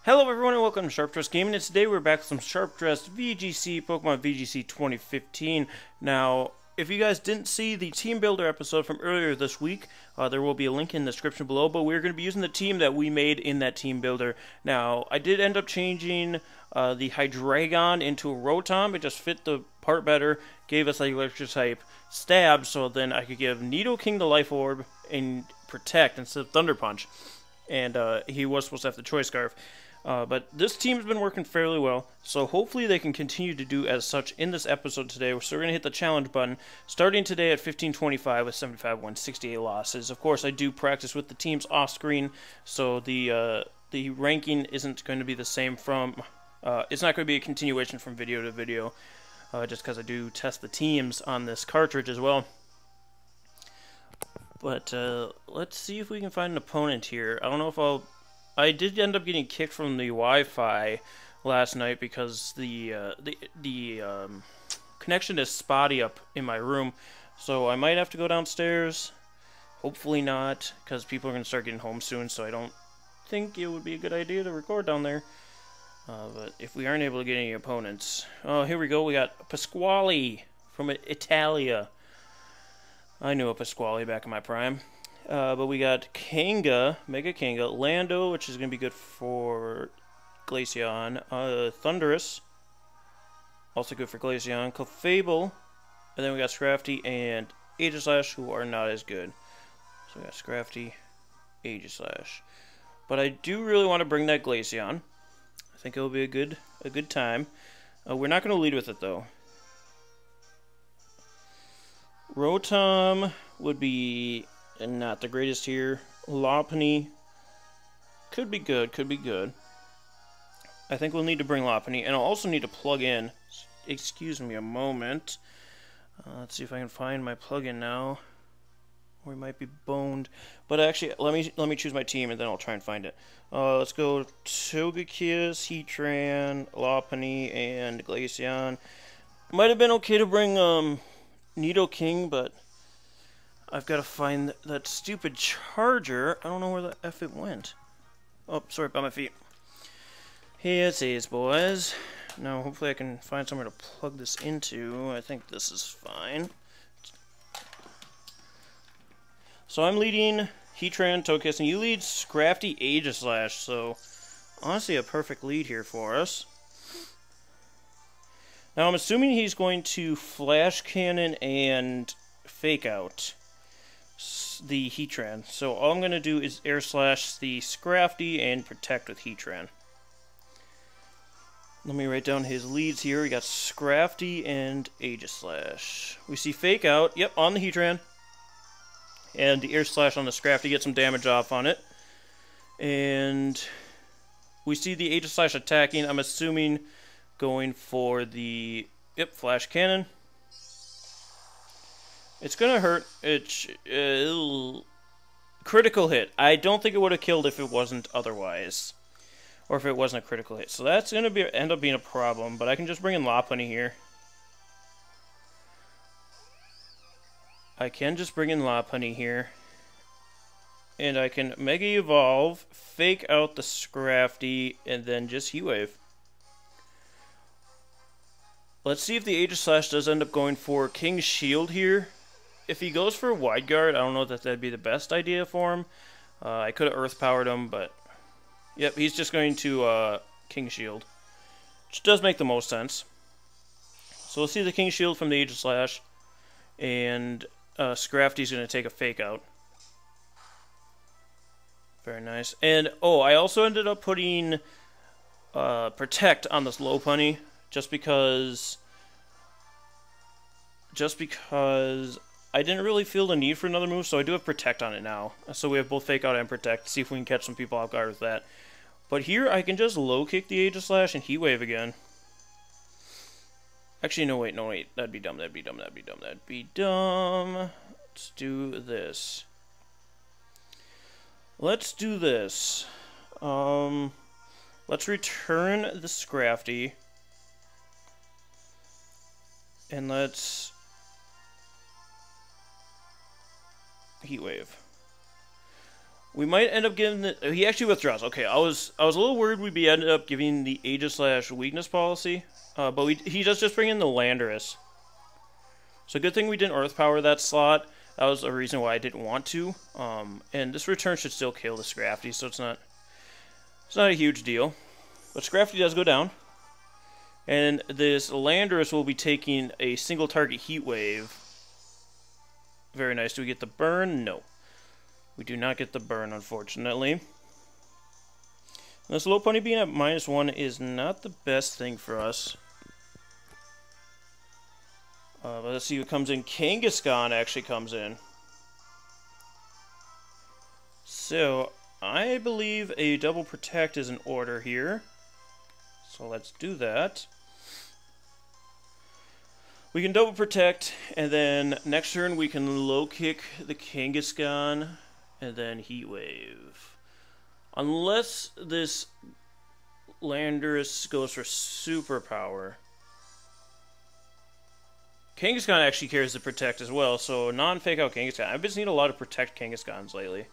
Hello everyone and welcome to Sharp-Dressed Gaming, and today we're back with some Sharp-Dressed VGC, Pokemon VGC 2015. Now, if you guys didn't see the Team Builder episode from earlier this week, there will be a link in the description below, but we're going to be using the team that we made in that Team Builder. Now, I did end up changing the Hydreigon into a Rotom. It just fit the part better, gave us like electric type stab, so then I could give Nidoking the Life Orb and Protect instead of Thunder Punch. And he was supposed to have the Choice Scarf. But this team's been working fairly well, so hopefully they can continue to do as such in this episode today. So we're going to hit the challenge button, starting today at 1525 with 75 wins, 68 losses. Of course, I do practice with the teams off-screen, so the ranking isn't going to be the same from... it's not going to be a continuation from video to video, just because I do test the teams on this cartridge as well. But let's see if we can find an opponent here. I don't know if I did end up getting kicked from the Wi-Fi last night because the connection is spotty up in my room, so I might have to go downstairs. Hopefully not, because people are going to start getting home soon, so I don't think it would be a good idea to record down there. But if we aren't able to get any opponents... Oh, here we go. We got Pasquale from Italia. I knew a Pasquale back in my prime. But we got Kanga, Mega Kanga, Lando, which is going to be good for Glaceon, Thundurus, also good for Glaceon, Clefable, and then we got Scrafty and Aegislash, who are not as good. So we got Scrafty, Aegislash. But I do really want to bring that Glaceon. I think it'll be a good time. We're not going to lead with it, though. Rotom would be... and not the greatest here. Lopunny could be good, I think we'll need to bring Lopunny, and I'll also need to plug in. Excuse me a moment. Let's see if I can find my plug-in now. Or it might be boned. But actually, let me choose my team, and then I'll try and find it. Let's go Togekiss, Heatran, Lopunny, and Glaceon. Might have been okay to bring Nidoking, but I've got to find that stupid charger. I don't know where the F it went. Oh, sorry about my feet. Here it is, boys. Now, hopefully I can find somewhere to plug this into. I think this is fine. So I'm leading Heatran, Togekiss, and you lead Scrafty, Aegislash. So, honestly, a perfect lead here for us. Now, I'm assuming he's going to Flash Cannon and Fake Out the Heatran. So all I'm going to do is Air Slash the Scrafty and Protect with Heatran. Let me write down his leads here. We got Scrafty and Aegislash. We see Fake Out, yep, on the Heatran. And the Air Slash on the Scrafty, get some damage off on it. And we see the Aegislash attacking. I'm assuming going for the, yep, Flash Cannon. It's gonna hurt. Critical hit. I don't think it would have killed if it wasn't otherwise, or if it wasn't a critical hit. So that's gonna end up being a problem. But I can just bring in Lopunny here. And I can Mega Evolve, Fake Out the Scrafty, and then just Heat Wave. Let's see if the Aegislash does end up going for King's Shield here. If he goes for Wide Guard, I don't know that that'd be the best idea for him. I could have Earth Powered him, but... Yep, he's just going to King Shield. Which does make the most sense. So we'll see the King Shield from the Aegislash. And Scrafty's going to take a Fake Out. Very nice. And, oh, I also ended up putting Protect on this Lopunny. Just because I didn't really feel the need for another move, so I do have Protect on it now. So we have both Fake Out and Protect. See if we can catch some people off guard with that. But here I can just low kick the Aegislash and Heat Wave again. Actually, no wait. That'd be dumb. Let's do this. Let's return the Scrafty. And let's Heat Wave. We might end up giving the... He actually withdraws. Okay, I was a little worried we'd be ended up giving the Aegis/weakness policy. But he does just bring in the Landorus. So good thing we didn't Earth Power that slot. That was a reason why I didn't want to. And this return should still kill the Scrafty, so it's not a huge deal. But Scrafty does go down. And this Landorus will be taking a single target Heat Wave. Very nice. Do we get the burn? No. We do not get the burn, unfortunately. This Lopunny being at -1 is not the best thing for us. But let's see who comes in. Kangaskhan actually comes in. So, I believe a double protect is in order here. So let's do that. We can double protect, and then next turn we can low kick the Kangaskhan, and then Heat Wave. Unless this Landorus goes for superpower. Kangaskhan actually carries the protect as well, so non-fake out Kangaskhan. I've been seeing a lot of protect Kangaskhan's lately,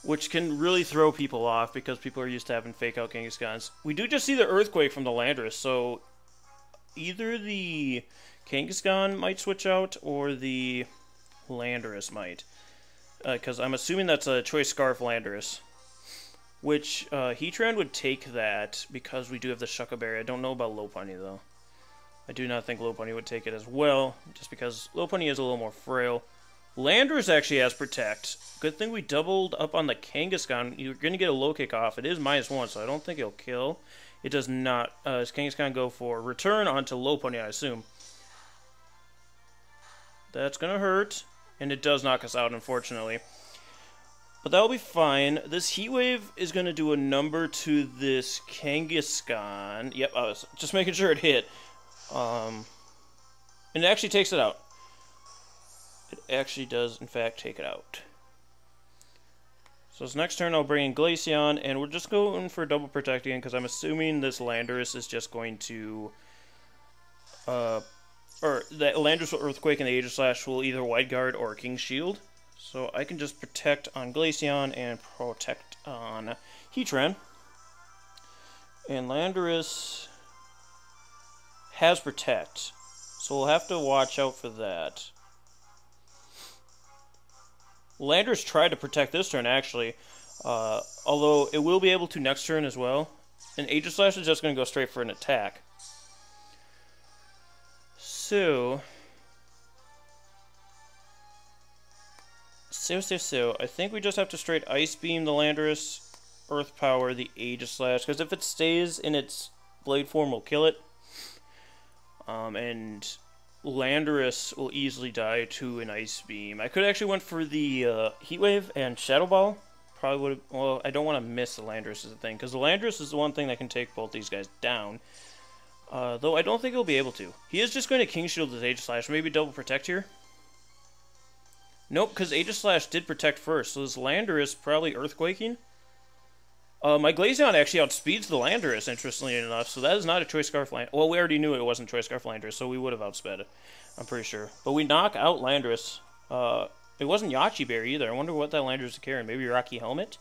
which can really throw people off because people are used to having fake out Kangaskhan's. We do just see the Earthquake from the Landorus, so either the Kangaskhan might switch out or the Landorus might. Because I'm assuming that's a Choice Scarf Landorus. Which, Heatran would take that because we do have the Shuckleberry. I don't know about Lopunny, though. I do not think Lopunny would take it as well, just because Lopunny is a little more frail. Landorus actually has Protect. Good thing we doubled up on the Kangaskhan. You're going to get a low kick off. It is -1, so I don't think it'll kill. It does not. Does Kangaskhan go for return onto Lopunny, I assume. That's going to hurt, and it does knock us out, unfortunately. But that'll be fine. This Heat Wave is going to do a number to this Kangaskhan. Yep, I was just making sure it hit. And it actually takes it out. It actually does, in fact, take it out. So this next turn I'll bring in Glaceon, and we're just going for double protect again, because I'm assuming this Landorus is just going to... or that Landorus will Earthquake and the Aegis Slash will either Wide Guard or King's Shield. So I can just protect on Glaceon and protect on Heatran. And Landorus has Protect, so we'll have to watch out for that. Landorus tried to protect this turn, actually, although it will be able to next turn as well. And Aegis Slash is just going to go straight for an attack. So, I think we just have to straight Ice Beam the Landorus, Earth Power the Aegis Slash, because if it stays in its Blade form, we'll kill it. And Landorus will easily die to an Ice Beam. I could actually went for the Heat Wave and Shadow Ball. Probably would have... Well, I don't want to miss the Landorus as a thing, because the Landorus is the one thing that can take both these guys down. Though I don't think he'll be able to. He is just going to King Shield his Aegis Slash. Maybe double protect here? Nope, because Aegis Slash did protect first, so this Landorus probably Earthquaking. My Glaceon actually outspeeds the Landorus, interestingly enough, so that is not a Choice Scarf Landorus. Well, we already knew it wasn't Choice Scarf Landorus, so we would have outsped it, I'm pretty sure. But we knock out Landorus. It wasn't Yachi Berry either. I wonder what that Landorus is carrying. Maybe Rocky Helmet?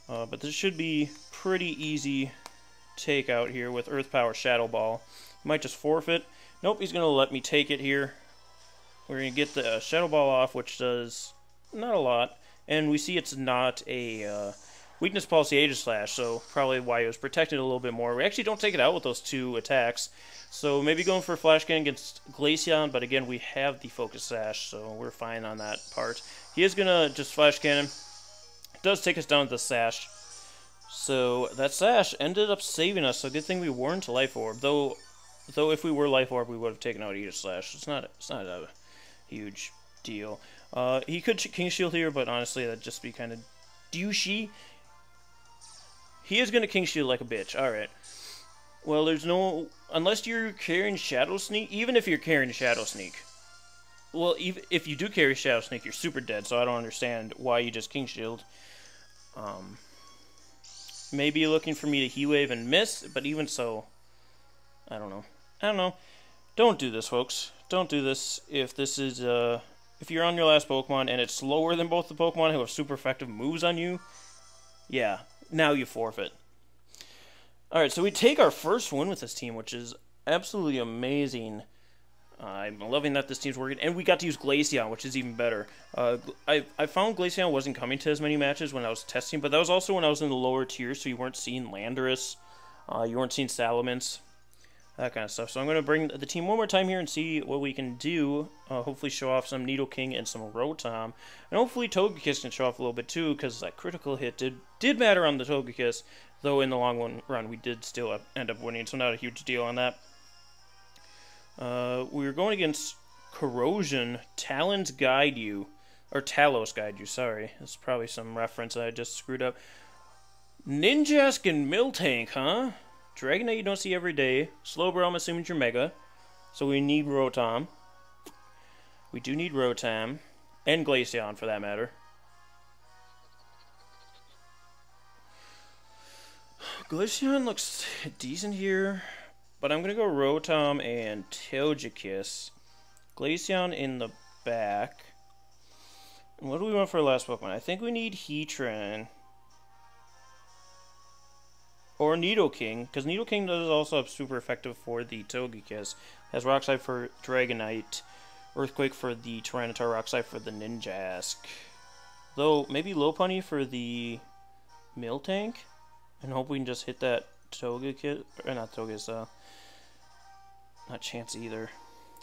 But this should be pretty easy takeout here with Earth Power Shadow Ball. Might just forfeit. Nope, he's going to let me take it here. We're going to get the Shadow Ball off, which does not a lot. And we see it's not a... Weakness Policy Aegis Slash, so probably why it was protected a little bit more. We actually don't take it out with those two attacks, so maybe going for a Flash Cannon against Glaceon, but again, we have the Focus Sash, so we're fine on that part. He is going to just Flash Cannon. It does take us down to the Sash. So that Sash ended up saving us, so good thing we weren't Life Orb, though if we were Life Orb, we would have taken out Aegis Slash. It's not a huge deal. He could King Shield here, but honestly, that'd just be kind of douchey. He is going to King Shield like a bitch. Alright. Well, there's no... Unless you're carrying Shadow Sneak... Even if you're carrying Shadow Sneak... Well, even if you do carry Shadow Sneak, you're super dead, so I don't understand why you just King Shield. Maybe you're looking for me to Heat Wave and miss, but even so... I don't know. Don't do this, folks. Don't do this if this is if you're on your last Pokemon and it's slower than both the Pokemon who have super effective moves on you, yeah, now you forfeit. Alright, so we take our first win with this team, which is absolutely amazing. I'm loving that this team's working, and we got to use Glaceon, which is even better. I found Glaceon wasn't coming to as many matches when I was testing, but that was also when I was in the lower tiers, so you weren't seeing Landorus, you weren't seeing Salamence, that kind of stuff. So I'm going to bring the team one more time here and see what we can do. Hopefully show off some Nidoking and some Rotom, and hopefully Togekiss can show off a little bit too, because that critical hit did matter on the Togekiss, though in the long run we did still end up winning, so not a huge deal on that. We were going against Corrosion, Talons Guide You, or Talos Guide You, sorry. That's probably some reference that I just screwed up. Ninjask and Miltank, huh? Dragonite you don't see every day. Slowbro, I'm assuming you're Mega. So we need Rotom. We do need Rotom. And Glaceon, for that matter. Glaceon looks decent here. But I'm going to go Rotom and Togekiss. Glaceon in the back. And what do we want for our last Pokemon? I think we need Heatran. Or Nidoking, because Nidoking does also have super effective for the Togekiss. Has Rock Slide for Dragonite. Earthquake for the Tyranitar. Rock Slide for the Ninjask. Though, maybe Lopunny for the Miltank? And hope we can just hit that Togekiss. Or not Togekiss, not Chance either.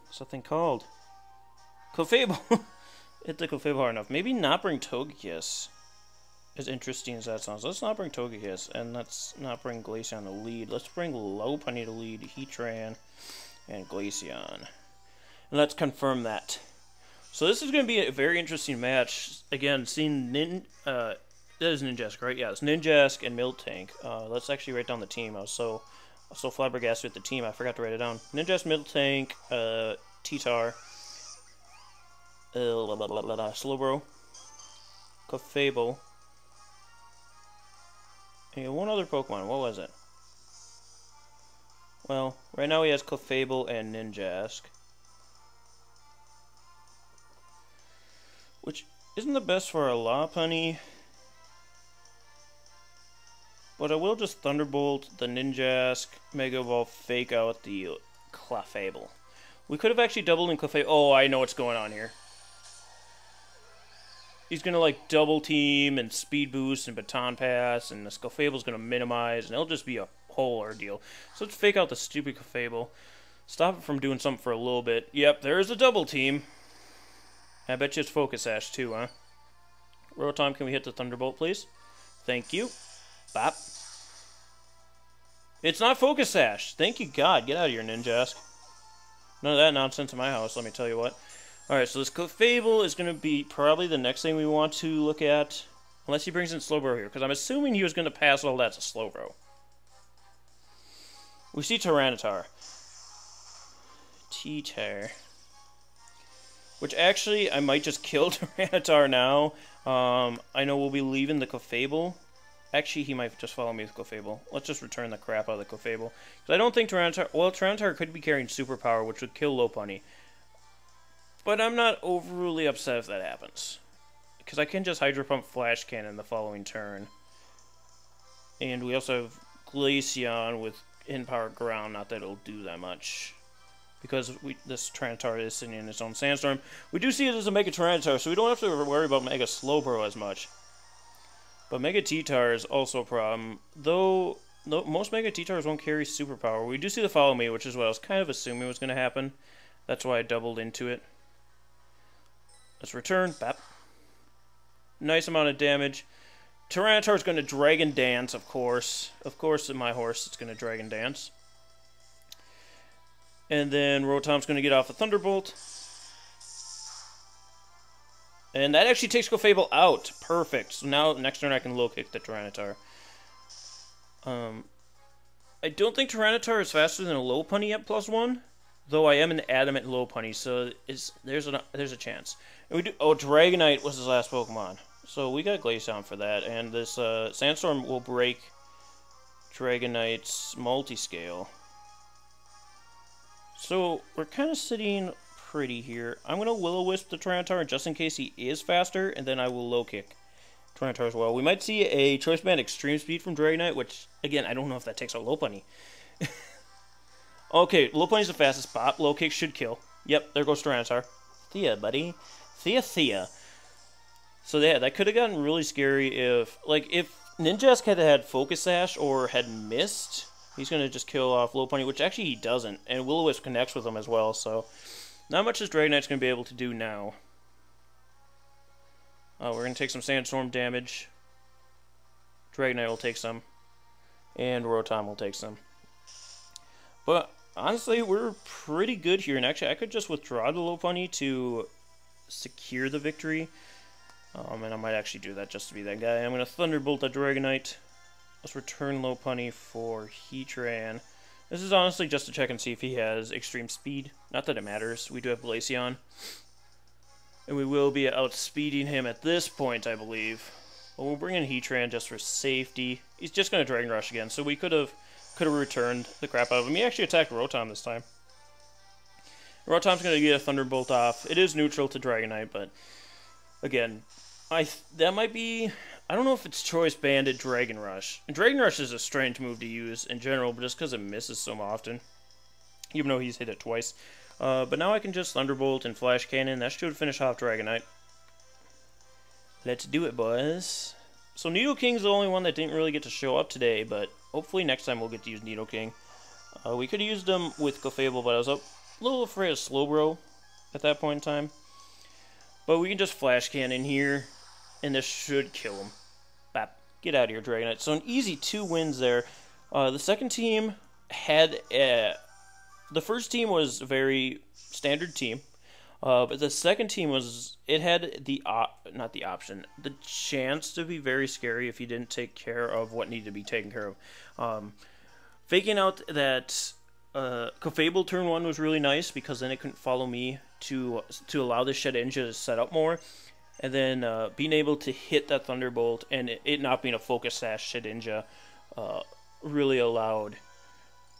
What's that thing called? Clefable! Hit the Clefable hard enough. Maybe not bring Togekiss. As interesting as that sounds. Let's not bring Togekiss, and let's not bring Glaceon to lead. Let's bring Lopunny to lead, Heatran, and Glaceon. And let's confirm that. So this is going to be a very interesting match. Again, seeing that is Ninjask, right? Yeah, it's Ninjask and Miltank. Let's actually write down the team. I was so flabbergasted with the team, I forgot to write it down. Ninjask, Miltank, T-Tar, Slowbro, Clefable, and one other Pokemon. What was it? Well, right now he has Clefable and Ninjask, which isn't the best for a Lopunny. But I will just Thunderbolt the Ninjask, Mega Evolve, fake out the Clefable. We could have actually doubled in Clefable. Oh, I know what's going on here. He's going to like double team and speed boost and baton pass, and this Clefable's going to minimize, and it'll just be a whole ordeal. So let's fake out the stupid Clefable. Stop it from doing something for a little bit. Yep, there's a double team. I bet you it's Focus Sash too, huh? Rotom, can we hit the Thunderbolt, please? Thank you. Bop. It's not Focus Sash. Thank you, God. Get out of here, Ninjask. None of that nonsense in my house, let me tell you what. Alright, so this Clefable is going to be probably the next thing we want to look at. Unless he brings in Slowbro here, because I'm assuming he was going to pass all that to Slowbro. We see Tyranitar. T-Tar. Which actually, I might just kill Tyranitar now. I know we'll be leaving the Clefable. Actually, he might just follow me with Clefable. Let's just return the crap out of the Clefable. Because I don't think Tyranitar... Well, Tyranitar could be carrying Superpower, which would kill Lopunny. But I'm not overly upset if that happens. Because I can just Hydro Pump Flash Cannon the following turn. And we also have Glaceon with In-Power Ground. Not that it'll do that much. Because this Tyranitar is sitting in its own Sandstorm. We do see it as a Mega Tyranitar, so we don't have to worry about Mega Slowbro as much. But Mega T-Tar is also a problem. Though most Mega T-Tars won't carry Superpower. We do see the Follow Me, which is what I was kind of assuming was going to happen. That's why I doubled into it. Let's return. Bap. Nice amount of damage. Tyranitar is going to Dragon Dance, of course. Of course, in my horse, it's going to Dragon Dance. And then Rotom's going to get off a Thunderbolt. And that actually takes Clefable out. Perfect. So now, next turn, I can low kick the Tyranitar. I don't think Tyranitar is faster than a Lopunny at +1. Though I am an adamant Lopunny, so there's a chance. And we do. Oh, Dragonite was his last Pokemon. So we got Glaceon for that. And this Sandstorm will break Dragonite's Multiscale. So we're kind of sitting pretty here. I'm going to Will-O-Wisp the Tyranitar just in case he is faster, and then I will low kick Tyranitar as well. We might see a Choice Band Extreme Speed from Dragonite, which, again, I don't know if that takes out Lopunny. Okay, Lopunny's the fastest. Bop, low kick should kill. Yep, there goes Tyranitar. Thea, buddy. Thea. So yeah, that could have gotten really scary if Ninjask had Focus Sash or had missed. He's going to just kill off Lopunny, which actually he doesn't. And Will-O-Wisp connects with him as well, so not much as Dragonite's going to be able to do now. We're going to take some Sandstorm damage. Dragonite will take some. And Rotom will take some. But honestly, we're pretty good here. And actually, I could just withdraw the Lopunny to secure the victory. And I might actually do that just to be that guy. I'm going to Thunderbolt that Dragonite. Let's return Lopunny for Heatran. This is honestly just to check and see if he has extreme speed. Not that it matters. We do have Glaceon. And we will be outspeeding him at this point, I believe. But we'll bring in Heatran just for safety. He's just going to Dragon Rush again, so we could have returned the crap out of him. He actually attacked Rotom this time. Rotom's going to get a Thunderbolt off. It is neutral to Dragonite, but again, that might be... I don't know if it's Choice Banded Dragon Rush. And Dragon Rush is a strange move to use in general, but just because it misses so often. Even though he's hit it twice. But now I can just Thunderbolt and Flash Cannon. That should finish off Dragonite. Let's do it, boys. So Nidoking's the only one that didn't really get to show up today, but hopefully next time we'll get to use Nidoking. We could have used him with Clefable, but I was a little afraid of Slowbro at that point in time. But we can just Flash Cannon here, and this should kill him. Bap. Get out of here, Dragonite. So an easy 2 wins there. The second team had... the first team was a very standard team. But the second team was... It had the... not the option. The chance to be very scary if you didn't take care of what needed to be taken care of. Faking out that... Clefable turn 1 was really nice because then it couldn't follow me to allow the Shedinja to set up more. And then being able to hit that Thunderbolt and it not being a Focus Sash Shedinja really allowed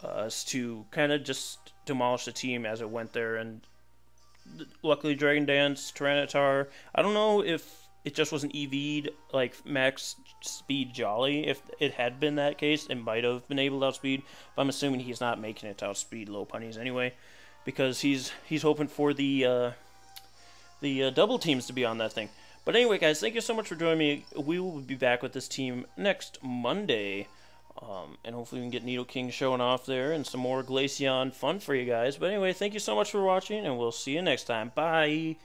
us to kind of just demolish the team as it went there. And luckily Dragon Dance, Tyranitar, I don't know if it just wasn't EV'd like max speed Jolly. If it had been that case, it might have been able to outspeed. But I'm assuming he's not making it to outspeed Lopunnies anyway, because he's hoping for the double teams to be on that thing. But anyway, guys, thank you so much for joining me. We will be back with this team next Monday. And hopefully we can get Nidoking showing off there and some more Glaceon fun for you guys. But anyway, thank you so much for watching, and we'll see you next time. Bye!